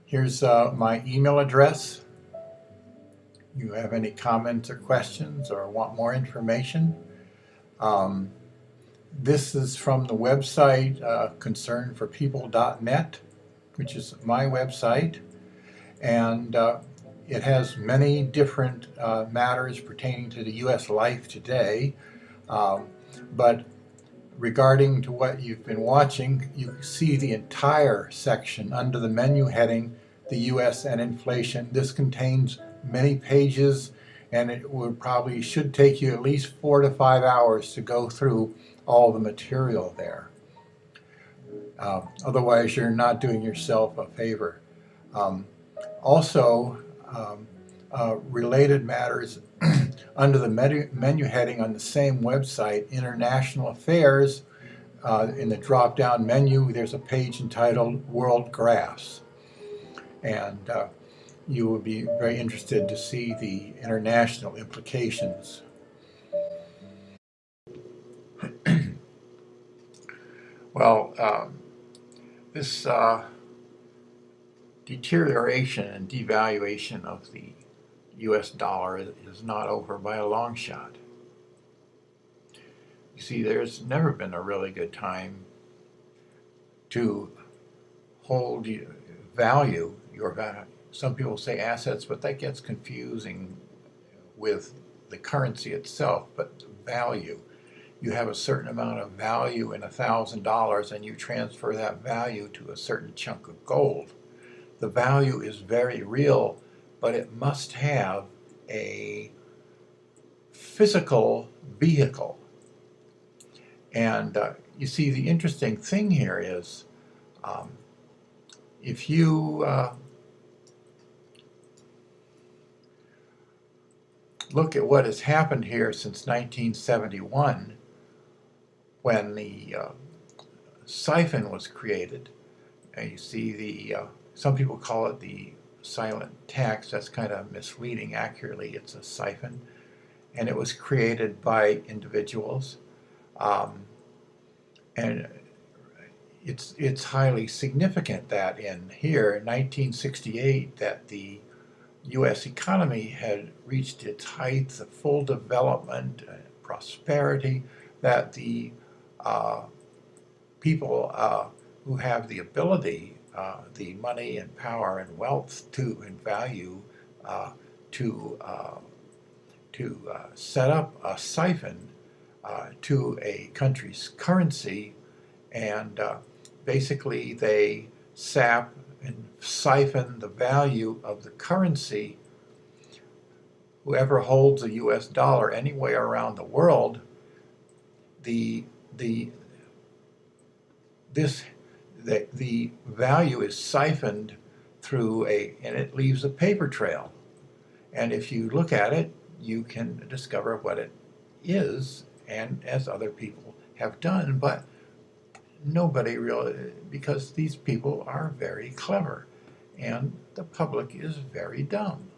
Here's my email address. You have any comments or questions or want more information? This is from the website concernforpeople.net, which is my website, and it has many different matters pertaining to the U.S. life today. But regarding to what you've been watching, you see the entire section under the menu heading, the U.S. and inflation. This contains many pages, and it should take you at least 4 to 5 hours to go through all the material there. Otherwise, you're not doing yourself a favor. Also, related matters under the menu heading on the same website, International Affairs, in the drop-down menu, there's a page entitled World Graphs. And you will be very interested to see the international implications. Well, this deterioration and devaluation of the U.S. dollar is not over by a long shot. You see, there's never been a really good time to hold value, your value. Some people say assets, but that gets confusing with the currency itself, but value. You have a certain amount of value in $1,000 and you transfer that value to a certain chunk of gold. The value is very real, but it must have a physical vehicle. And you see, the interesting thing here is if you look at what has happened here since 1971, when the siphon was created, and you see the some people call it the silent tax. That's kind of misleading. Accurately, it's a siphon, and it was created by individuals, and it's highly significant that in 1968 that the U.S. economy had reached its height, the full development, prosperity, that the people who have the ability, the money and power and wealth and value to set up a siphon to a country's currency, and basically they sap and siphon the value of the currency. Whoever holds a U.S. dollar anywhere around the world, the value is siphoned through and it leaves a paper trail. And if you look at it, you can discover what it is, and as other people have done, but nobody really, because these people are very clever and the public is very dumb.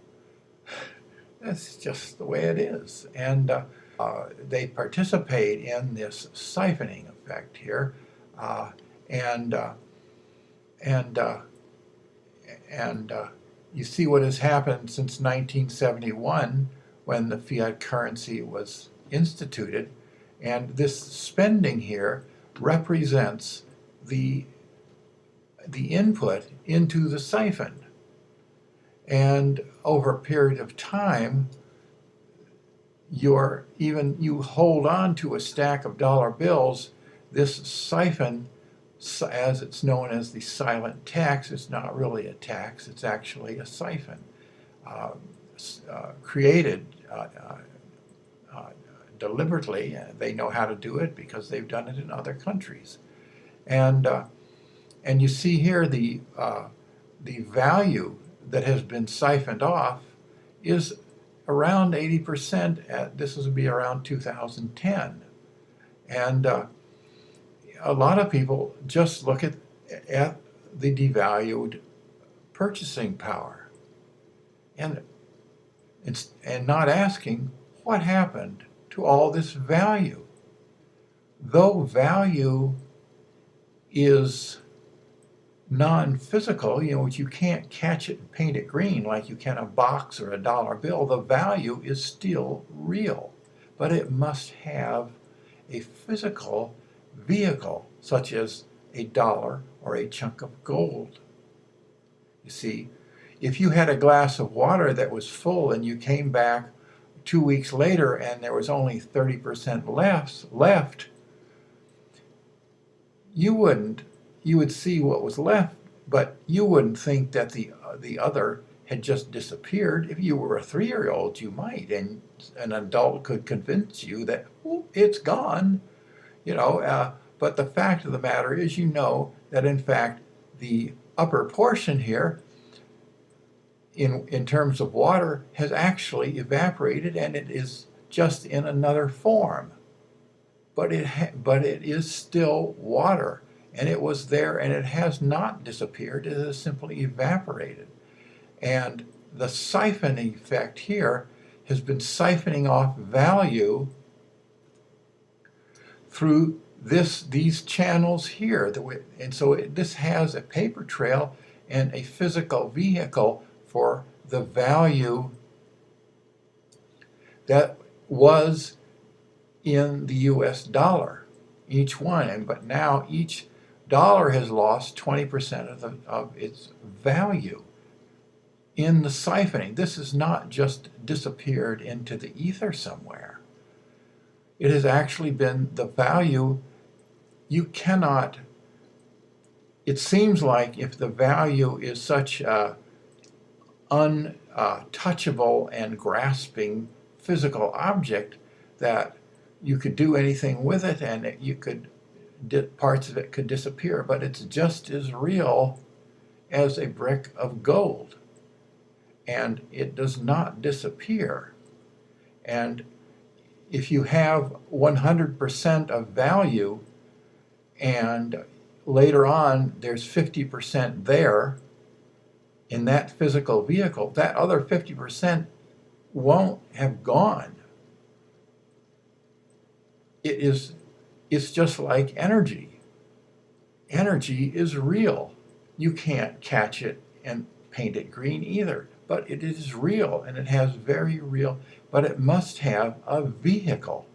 That's just the way it is. And they participate in this siphoning effect here, and you see what has happened since 1971 when the fiat currency was instituted, and this spending here represents the input into the siphon. And over a period of time, you hold on to a stack of dollar bills. This siphon, as it's known as the silent tax, is not really a tax, it's actually a siphon created deliberately. They know how to do it because they've done it in other countries. And you see here the value that has been siphoned off is around 80%. This will be around 2010. And a lot of people just look at the devalued purchasing power and not asking what happened to all this value. Though value is non-physical, which you can't catch it and paint it green like you can a box or a dollar bill, the value is still real. But it must have a physical vehicle, such as a dollar or a chunk of gold. You see, if you had a glass of water that was full and you came back 2 weeks later and there was only 30% left, you would see what was left, but you wouldn't think that the other had just disappeared. If you were a 3-year-old, you might, and an adult could convince you that, oh, it's gone, but the fact of the matter is, that in fact the upper portion here, in terms of water, has actually evaporated, and it is just in another form. But it is still water, and it was there, and it has not disappeared. It has simply evaporated. And the siphon effect here has been siphoning off value through these channels here. And so this has a paper trail and a physical vehicle for the value that was in the US dollar, each one. But now each dollar has lost 20% of its value in the siphoning. This has not just disappeared into the ether somewhere. It has actually been the value. You cannot, it seems like if the value is such a untouchable and grasping physical object that you could do anything with it, and parts of it could disappear, but it's just as real as a brick of gold, and it does not disappear. And if you have 100% of value, and later on there's 50% there in that physical vehicle, that other 50% won't have gone. It's just like energy. Energy is real. You can't catch it and paint it green either, but it is real, and it has very real, but it must have a vehicle.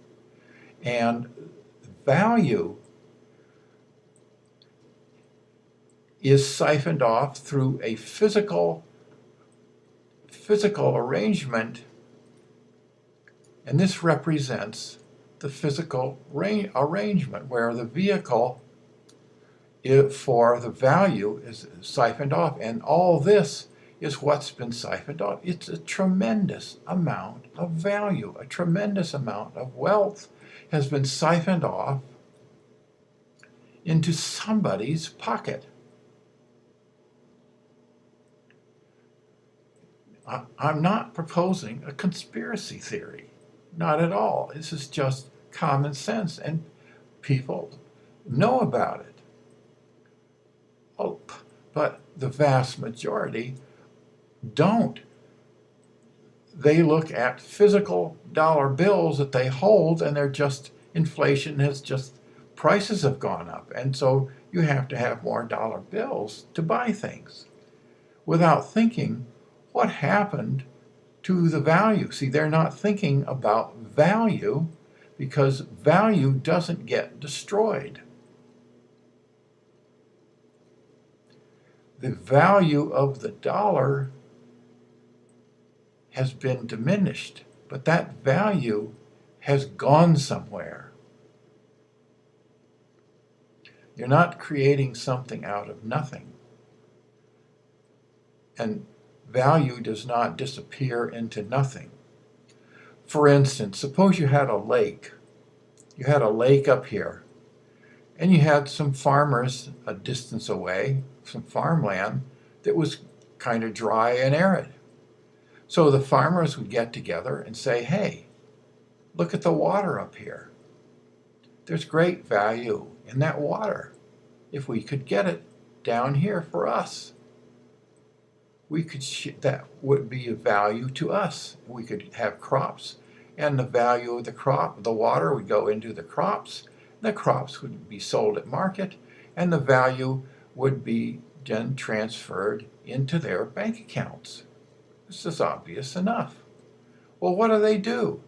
And value is siphoned off through a physical arrangement, and this represents the physical arrangement where the vehicle for the value is siphoned off, and all this is what's been siphoned off. It's a tremendous amount of value, a tremendous amount of wealth has been siphoned off into somebody's pocket. I'm not proposing a conspiracy theory, not at all. This is just common sense, and people know about it. Oh, but the vast majority don't. They look at physical dollar bills that they hold, and they're just, inflation has just, prices have gone up, and so you have to have more dollar bills to buy things, without thinking what happened to the value. See, they're not thinking about value, because value doesn't get destroyed. The value of the dollar has been diminished, but that value has gone somewhere. You're not creating something out of nothing. And value does not disappear into nothing. For instance, suppose you had a lake. You had a lake up here, and you had some farmers a distance away, some farmland that was kind of dry and arid. So the farmers would get together and say, hey, look at the water up here. There's great value in that water. If we could get it down here for us, that would be of value to us. We could have crops, and the value of the water would go into the crops. The crops would be sold at market, and the value would be then transferred into their bank accounts. This is obvious enough. Well, what do?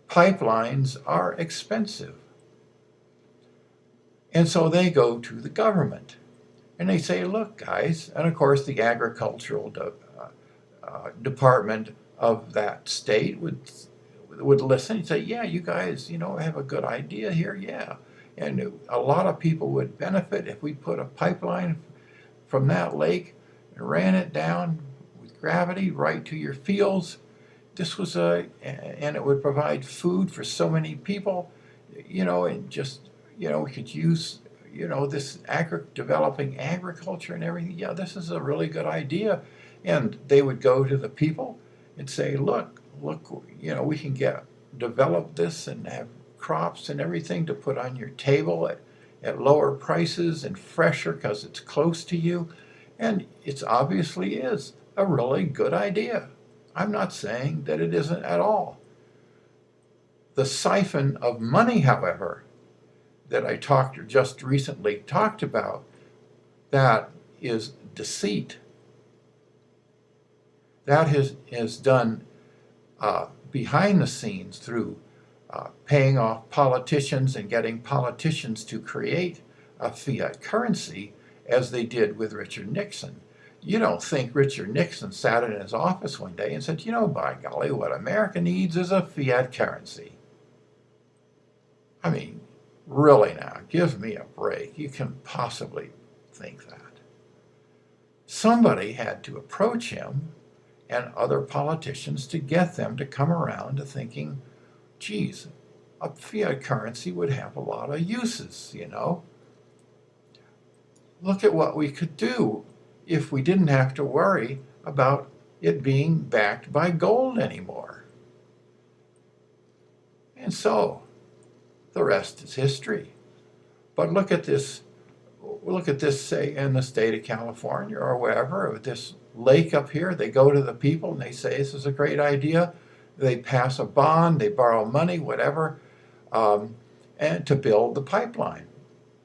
Pipelines are expensive. And so they go to the government and they say, look, guys, and of course the agricultural department of that state would listen and say, yeah, you guys, have a good idea here, yeah. And a lot of people would benefit if we put a pipeline from that lake and ran it down with gravity right to your fields. And it would provide food for so many people, and just, we could use, this developing agriculture and everything. Yeah, this is a really good idea. And they would go to the people and say, look, we can develop this and have crops and everything to put on your table at lower prices and fresher because it's close to you. And it obviously is a really good idea. I'm not saying that it isn't at all. The siphon of money, however, that I just recently talked about, that is deceit. That is done behind the scenes through paying off politicians and getting politicians to create a fiat currency, as they did with Richard Nixon. You don't think Richard Nixon sat in his office one day and said, by golly, what America needs is a fiat currency. I mean, really now, give me a break. You can possibly think that. Somebody had to approach him and other politicians to get them to come around to thinking, geez, a fiat currency would have a lot of uses, Look at what we could do if we didn't have to worry about it being backed by gold anymore. And so, the rest is history. But look at this, say, in the state of California or wherever, with this lake up here. They go to the people and they say, this is a great idea. They pass a bond, they borrow money, whatever, and to build the pipeline.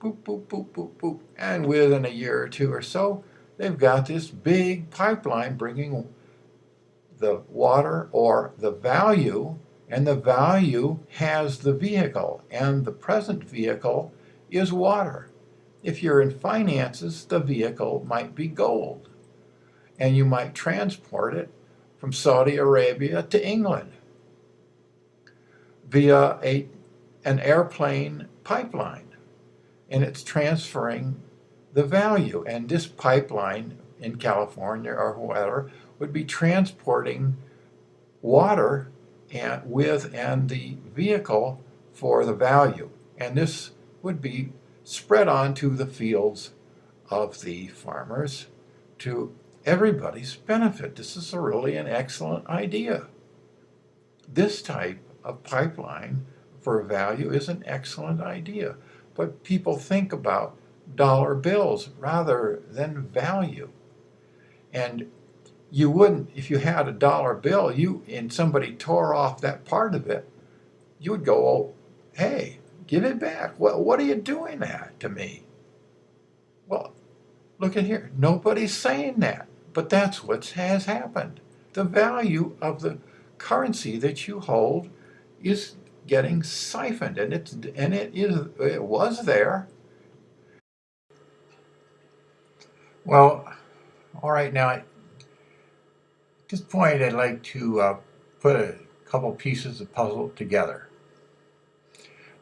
Boop, boop, boop, boop, boop. And within a year or two or so, they've got this big pipeline bringing the water or the value, and the value has the vehicle, and the present vehicle is water. If you're in finances, the vehicle might be gold, and you might transport it from Saudi Arabia to England via an airplane pipeline, and it's transferring the value. And this pipeline in California or whatever would be transporting water and the vehicle for the value. And this would be spread onto the fields of the farmers to everybody's benefit. This is really an excellent idea. This type of pipeline for value is an excellent idea. But people think about dollar bills rather than value. And you wouldn't, if you had a dollar bill, and somebody tore off that part of it, you would go, oh, hey, give it back. What are you doing that to me? Well, look at here. Nobody's saying that, but that's what has happened. The value of the currency that you hold is getting siphoned, and it was there. Well, all right, now at this point I'd like to put a couple pieces of puzzle together.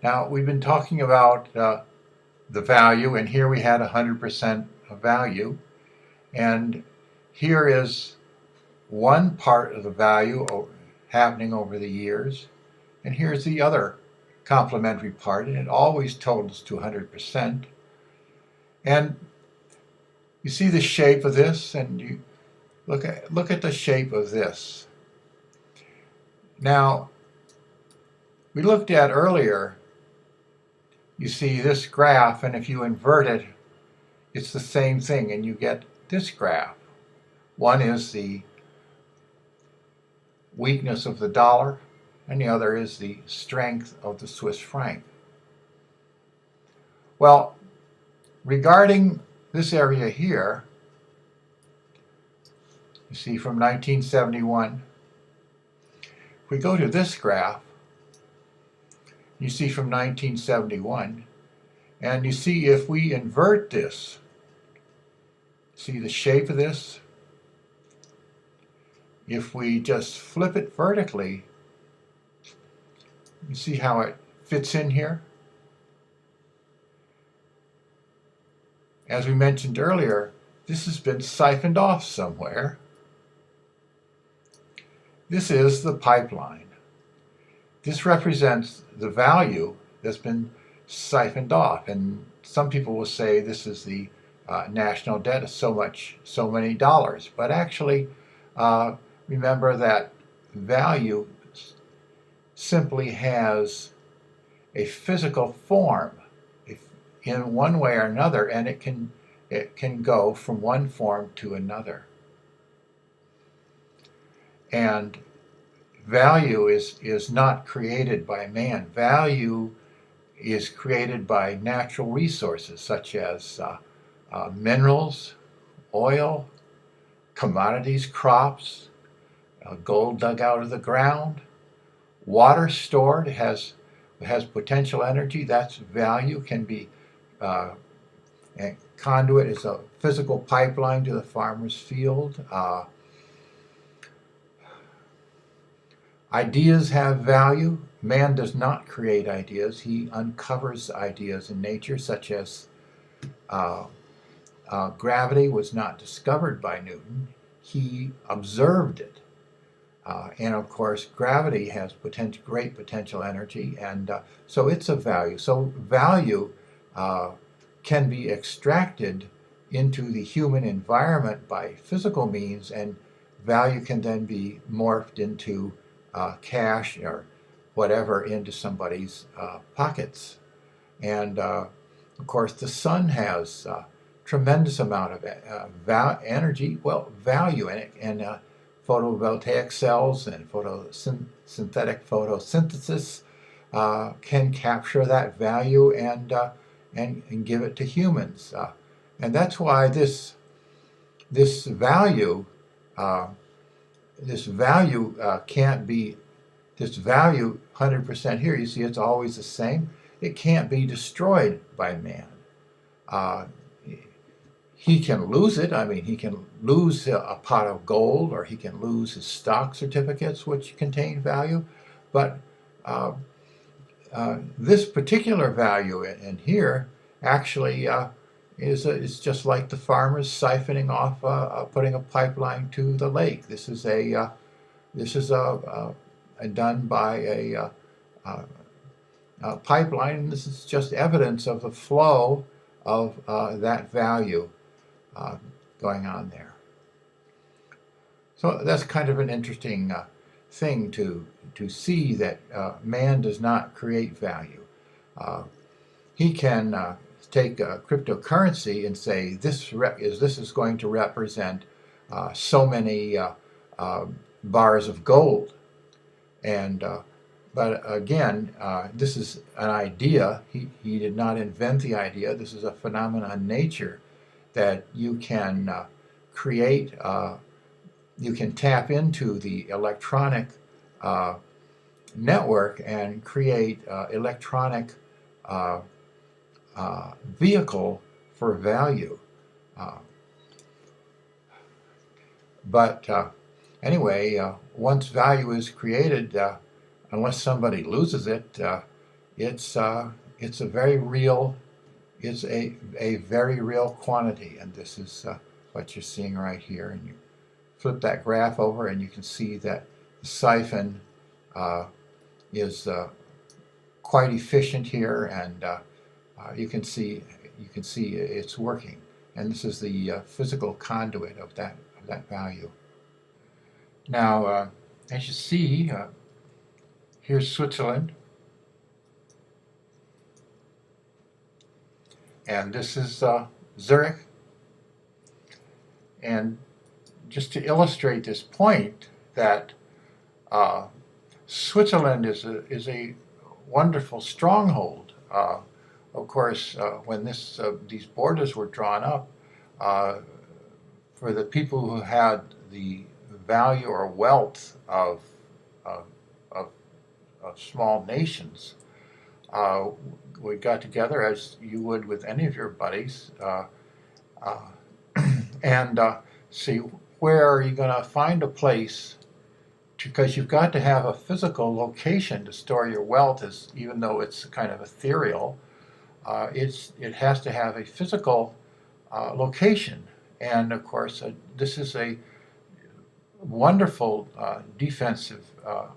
Now, we've been talking about the value, and here we had 100% of value, and here is one part of the value happening over the years, and here's the other complementary part, and it always totals to 100%. And you see the shape of this, and you look at the shape of this. Now, we looked at earlier, you see this graph, and if you invert it, it's the same thing, and you get this graph. One is the weakness of the dollar, and the other is the strength of the Swiss franc. Well, regarding this area here, You see from 1971. If we go to this graph, you see from 1971, and you see if we invert this, see the shape of this? If we just flip it vertically, you see how it fits in here? As we mentioned earlier, this has been siphoned off somewhere. This is the pipeline. This represents the value that's been siphoned off, and some people will say this is the national debt of so many dollars. But actually, remember that value simply has a physical form in one way or another, and it can go from one form to another. And value is not created by man. Value is created by natural resources such as minerals, oil, commodities, crops, gold dug out of the ground, water stored, has potential energy. That's value. Can be a conduit is a physical pipeline to the farmer's field. Ideas have value. Man does not create ideas. He uncovers ideas in nature, such as gravity was not discovered by Newton. He observed it. And of course, gravity has great potential energy, and so it's a value. So value can be extracted into the human environment by physical means, and value can then be morphed into cash or whatever into somebody's pockets. And of course, the sun has a tremendous amount of energy, value in it, and photovoltaic cells and synthetic photosynthesis can capture that value and give it to humans. And that's why this value can't be, this value 100% here, you see it's always the same. It can't be destroyed by man. He can lose it. I mean, he can lose a pot of gold, or he can lose his stock certificates, which contain value. But this particular value in here actually is just like the farmers siphoning off, putting a pipeline to the lake. This is done by a pipeline, and this is just evidence of the flow of that value going on there. So that's kind of an interesting thing to see, that man does not create value. He can take a cryptocurrency and say this is going to represent so many bars of gold, and but again, this is an idea. He did not invent the idea. This is a phenomenon in nature that you can create. You can tap into the electronic network and create electronic vehicle for value. But anyway, once value is created, unless somebody loses it, it's a very real quantity, and this is what you're seeing right here. And you flip that graph over, and you can see that the siphon is quite efficient here, and you can see it's working. And this is the physical conduit of that value. Now, as you see, here's Switzerland, and this is Zurich. And just to illustrate this point, that Switzerland is a wonderful stronghold. Of course, when these borders were drawn up, for the people who had the value or wealth of, of, of small nations, we got together, as you would with any of your buddies, uh, and see where are you going to find a place, because you've got to have a physical location to store your wealth, as even though it's kind of ethereal, it has to have a physical location. And of course, this is a wonderful defensive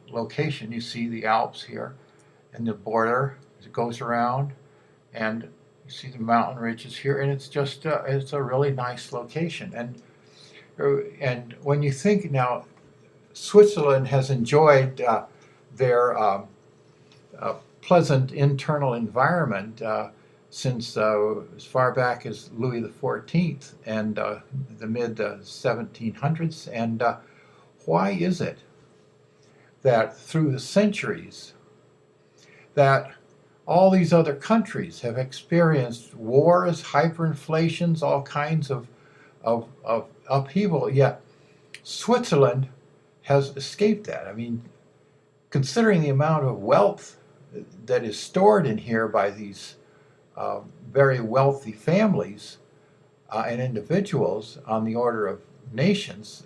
location. You see the Alps here and the border as it goes around, and you see the mountain ridges here, and it's just it's a really nice location. And when you think now, Switzerland has enjoyed their pleasant internal environment since as far back as Louis XIV and the mid 1700s. And why is it that through the centuries that all these other countries have experienced wars, hyperinflations, all kinds of upheaval, yet Switzerland has escaped that? I mean, considering the amount of wealth that is stored in here by these very wealthy families and individuals on the order of nations,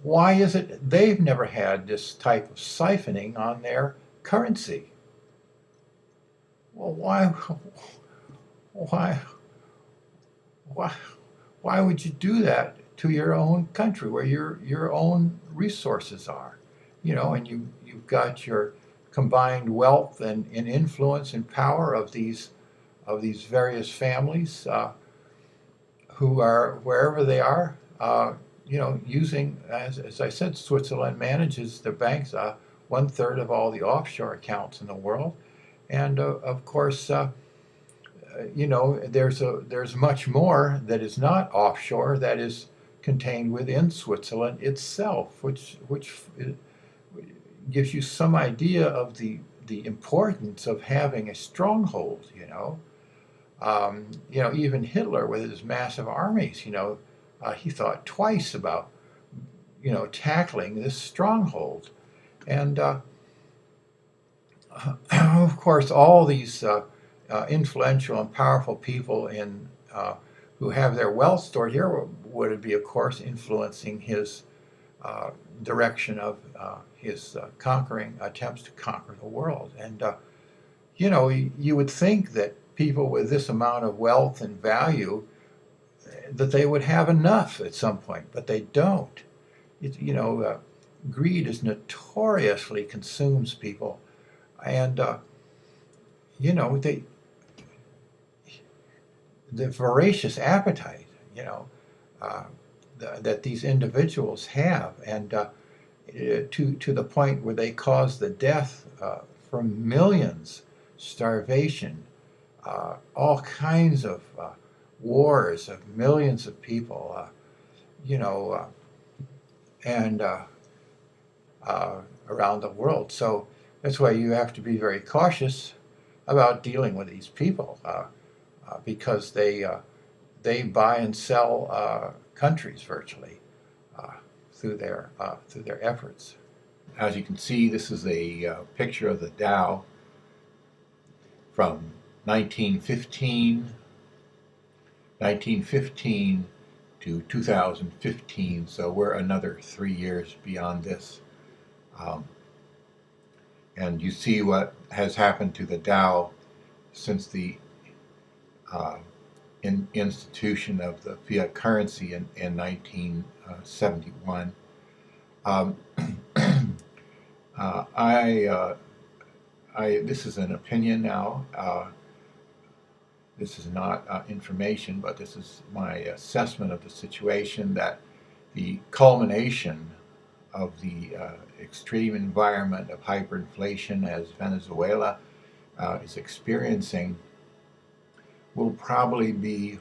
why is it they've never had this type of siphoning on their currency? Well, why would you do that to your own country, where your own resources are? You know, and you've got your combined wealth and influence and power of these various families who are wherever they are. You know, using, as I said, Switzerland manages the banks, 1/3 of all the offshore accounts in the world, and of course, you know, there's much more that is not offshore that is contained within Switzerland itself, which gives you some idea of the importance of having a stronghold. You know, even Hitler with his massive armies, you know, he thought twice about, you know, tackling this stronghold. And of course, all these influential and powerful people who have their wealth stored here would be, of course, influencing his direction of his attempts to conquer the world. And you know, you would think that people with this amount of wealth and value, that they would have enough at some point, but they don't. You know, greed is notoriously consumes people, and you know, the voracious appetite, you know, that these individuals have, and to the point where they cause the death from millions, starvation, all kinds of wars of millions of people, you know, and around the world. So that's why you have to be very cautious about dealing with these people, because they buy and sell countries virtually through their efforts. As you can see, this is a picture of the Dow from 1915 to 2015, so we're another 3 years beyond this. And you see what has happened to the Dow since the institution of the fiat currency in 1971. This is an opinion now. This is not information, but this is my assessment of the situation, that the culmination of the extreme environment of hyperinflation, as Venezuela is experiencing, will probably be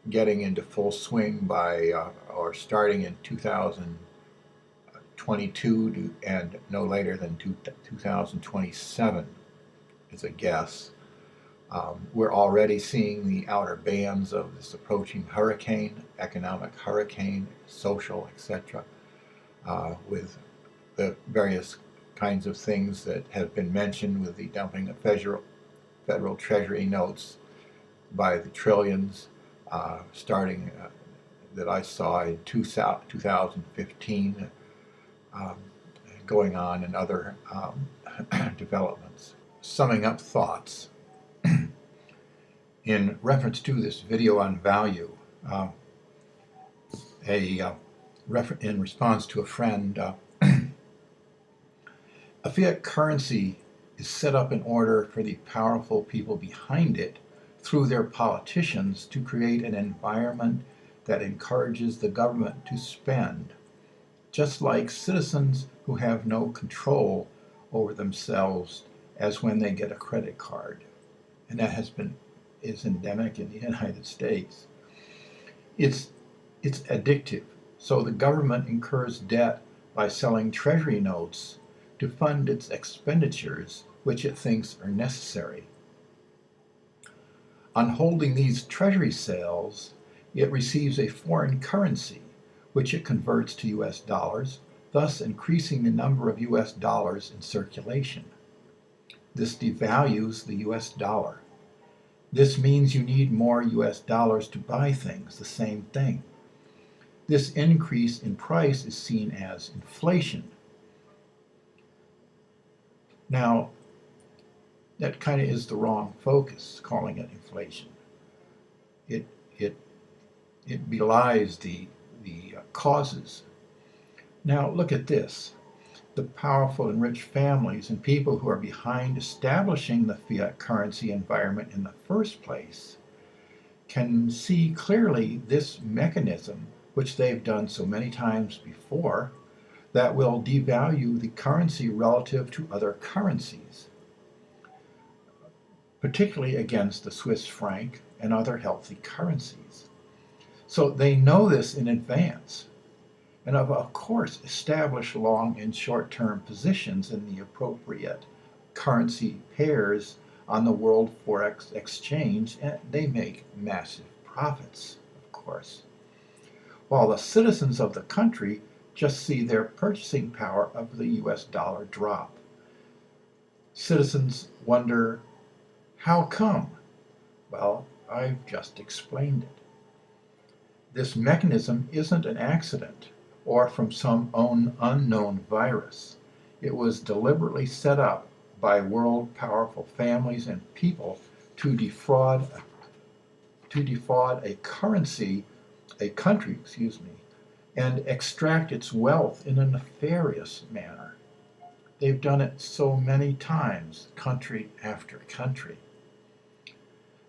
getting into full swing by or starting in 2022 and no later than 2027 is a guess. We're already seeing the outer bands of this approaching hurricane, economic hurricane, social, etc., with the various kinds of things that have been mentioned with the dumping of federal Treasury notes by the trillions, starting that I saw in 2015, going on in other developments. Summing up thoughts, in reference to this video on value, in response to a friend, a fiat currency is set up in order for the powerful people behind it, through their politicians, to create an environment that encourages the government to spend, just like citizens who have no control over themselves as when they get a credit card. And that is endemic in the United States. It's addictive. So the government incurs debt by selling Treasury notes to fund its expenditures, which it thinks are necessary. On holding these Treasury sales, it receives a foreign currency, which it converts to US dollars, thus increasing the number of US dollars in circulation. This devalues the US dollar. This means you need more US dollars to buy things, the same thing. This increase in price is seen as inflation. Now, that kind of is the wrong focus, calling it inflation. It belies the causes. Now, look at this. The powerful and rich families and people who are behind establishing the fiat currency environment in the first place can see clearly this mechanism, which they've done so many times before, that will devalue the currency relative to other currencies, particularly against the Swiss franc and other healthy currencies. So they know this in advance, and of course establish long and short-term positions in the appropriate currency pairs on the World Forex exchange, and they make massive profits, of course, while the citizens of the country just see their purchasing power of the US dollar drop. Citizens wonder, how come? Well, I've just explained it. This mechanism isn't an accident or from some unknown virus. It was deliberately set up by world powerful families and people to defraud a country, and extract its wealth in a nefarious manner. They've done it so many times, country after country.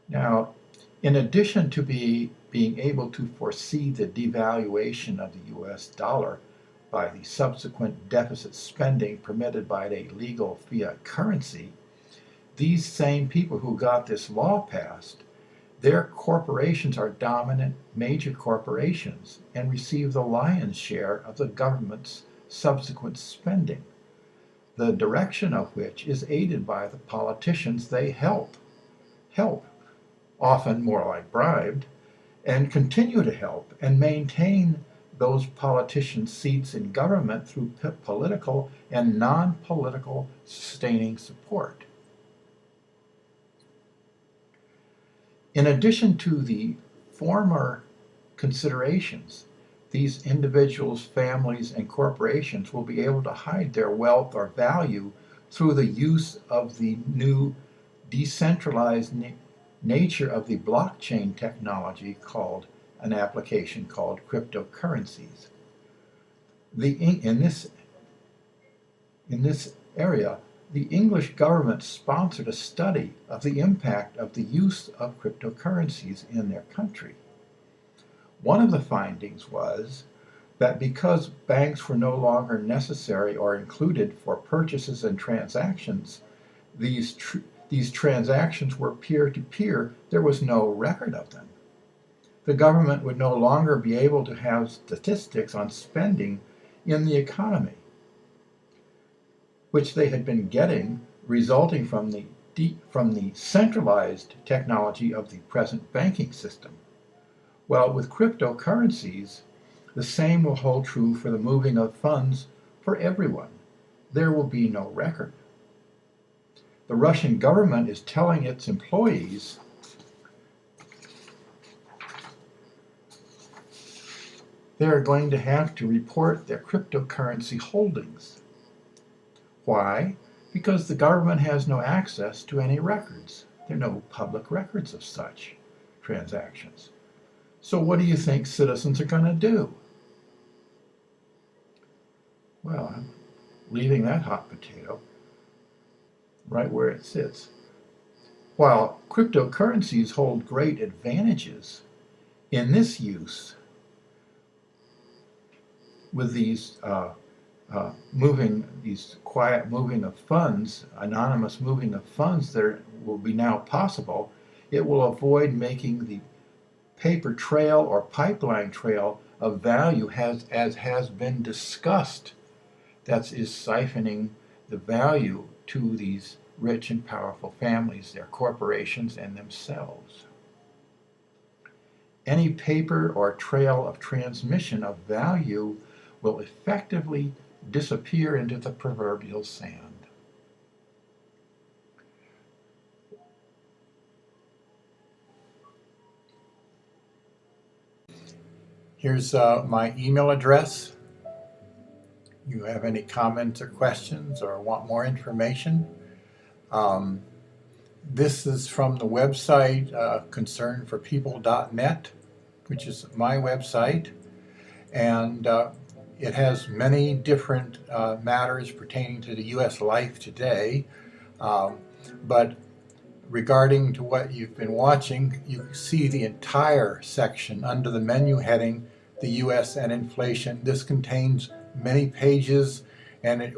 Now, in addition to being able to foresee the devaluation of the US dollar by the subsequent deficit spending permitted by a legal fiat currency, these same people who got this law passed, their corporations are dominant major corporations and receive the lion's share of the government's subsequent spending, the direction of which is aided by the politicians they help, often more like bribed, and continue to help and maintain those politicians' seats in government through political and non-political sustaining support. In addition to the former considerations, these individuals, families, and corporations will be able to hide their wealth or value through the use of the new decentralized nature of the blockchain technology, called an application called cryptocurrencies. In this area, the English government sponsored a study of the impact of the use of cryptocurrencies in their country. One of the findings was that because banks were no longer necessary or included for purchases and transactions, these transactions were peer-to-peer, there was no record of them. The government would no longer be able to have statistics on spending in the economy, which they had been getting, resulting from the from the centralized technology of the present banking system. Well, with cryptocurrencies, the same will hold true for the moving of funds for everyone. There will be no record. The Russian government is telling its employees they are going to have to report their cryptocurrency holdings. Why? Because the government has no access to any records. There are no public records of such transactions. So what do you think citizens are going to do? Well, I'm leaving that hot potato right where it sits. While cryptocurrencies hold great advantages in this use, with these quiet moving of funds, anonymous moving of funds that will be now possible, it will avoid making the paper trail or pipeline trail of value as has been discussed. That is siphoning the value to these rich and powerful families, their corporations, and themselves. Any paper or trail of transmission of value will effectively disappear into the proverbial sand. Here's my email address. You have any comments or questions or want more information? This is from the website concernforpeople.net, which is my website, and it has many different matters pertaining to the U.S. life today, but regarding to what you've been watching, you see the entire section under the menu heading, the U.S. and inflation. This contains many pages, and it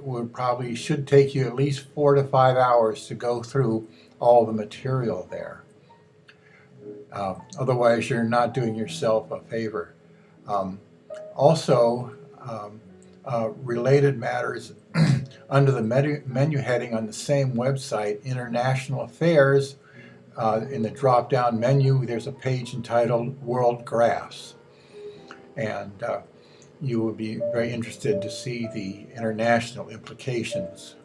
should take you at least 4 to 5 hours to go through all the material there. Otherwise, you're not doing yourself a favor. Also, related matters under the menu heading on the same website, International Affairs, in the drop-down menu, there's a page entitled World Graphs. And you will be very interested to see the international implications